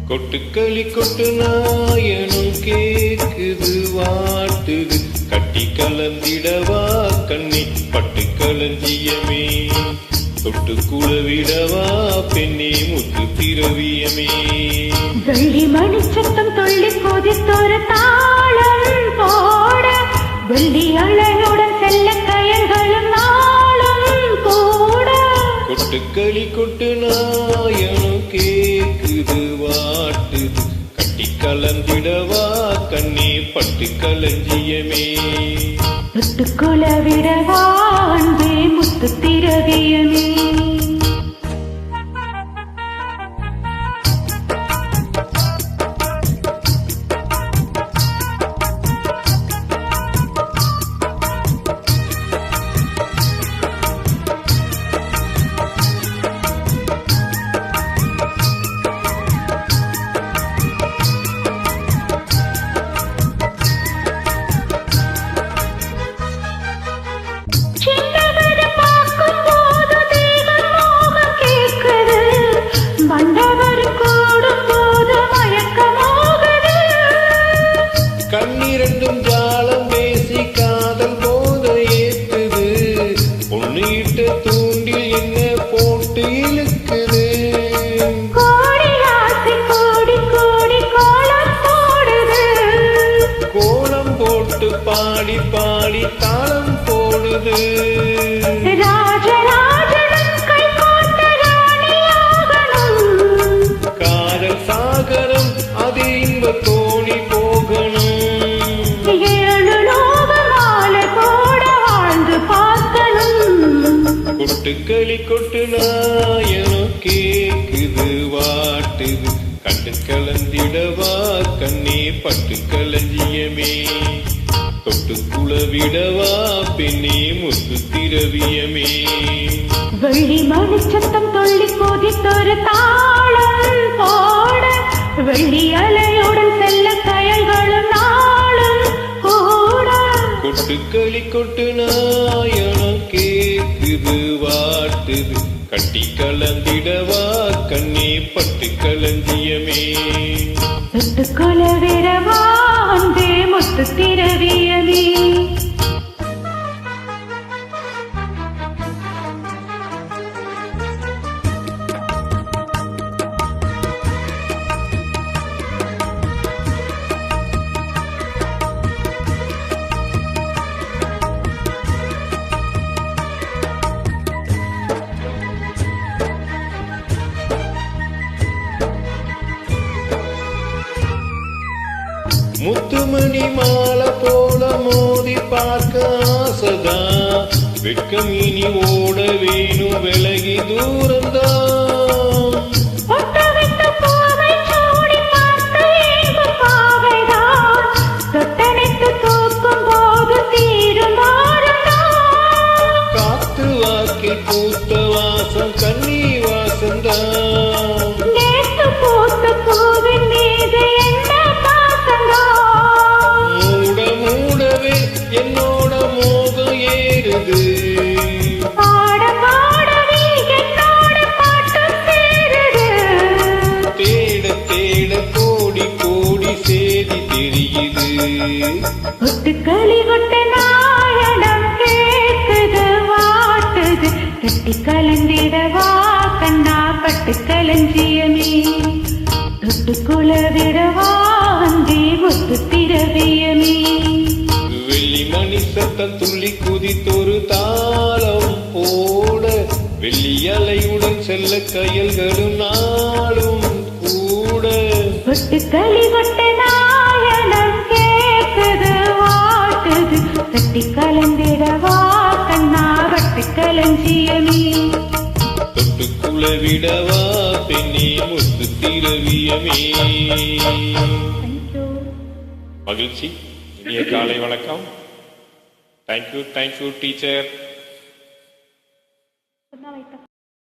கொட்டுக்களி கொட்டு நாயனும் கேக்குது வாட்டுது கட்டி கலந்திடவா கண்ணி பட்டு களஞ்சியமே தொட்டு குளவிடவா பெண்ணே முத்து திரவியமே வெள்ளி மணி சத்தம் தொள்ளி கொதித்தொரு தாளம் போட வெள்ளி அழகுடன் செல்ல கயல்களும் நாளும் கூட கொட்டுக்களி கொட்டு நாயனும் கேக்குது வாட்டுது கட்டி கலந்திடவா கண்ணே பட்டு களஞ்சியமே தொட்டு குளவிடவா அன்பே முத்து திரவியமே கண்ணிரண்டும் ஜாலம் பேசி காதல் போத ஏத்துது பொன்னிட்ட தூண்டில் என்ன போட்டு இழுக்குது கோலம் போட்டு பாடி பாடி தாளம் போடுது காதல் சாகரம் அது இன்ப தோணி போகணும் கொட்டுக்களி கொட்டு நாயனும் கேக்குது வாட்டுது கட்டு கலந்திடவா கண்ணே பட்டு களஞ்சியமே தொட்டு குளவிடவா பெண்ணே முத்து திரவியமே வெள்ளி மணி சத்தம் தொள்ளி கொதித்தொரு தாளம் போட வெள்ளி அலையுடன் செல்ல கயல்களும் நாளும் கூட கொட்டுக்களி கொட்டு நாயனும் கேக்குது வாட்டுது கட்டி கலந்திடவா கண்ணே பட்டு களஞ்சியமே தொட்டு குளவிடவா அன்பே முத்து திரவியமே முத்துமணி மாலை போல மோதி பார்க்க ஆசைதா வெட்கம் இனி ஓட வேணும் விலகி தூரந்தா காத்து வாக்கில் பூத்த வாசம் கண்ணி வாசந்தா என்னோட மோகம் ஏறுது தேட தேட கோடி கோடி சேதி தெரியுது கொட்டுக்களி கொட்ட நாயனம் கேட்குது வாட்டுது கட்டி கலந்திடவா கண்ணா பட்டு களஞ்சியமே தொட்டு குளவிடவா அன்பே முத்து திரவியமே வெள்ளி மணி சத்தம் துள்ளி குதித்தொரு தாளம் போட வெள்ளி அலையுடன் செல்ல கயல்களும் நாளும் கூட கொட்டுக்களி கொட்ட நாயனம் கேட்குது வாட்டுது கட்டி கலந்திடவா கண்ணா பட்டு களஞ்சியமே தொட்டு குளவிடவா பெண்ணே முத்து திரவியமே மகிழ்ச்சி இனிய காலை வணக்கம். Thank you teacher.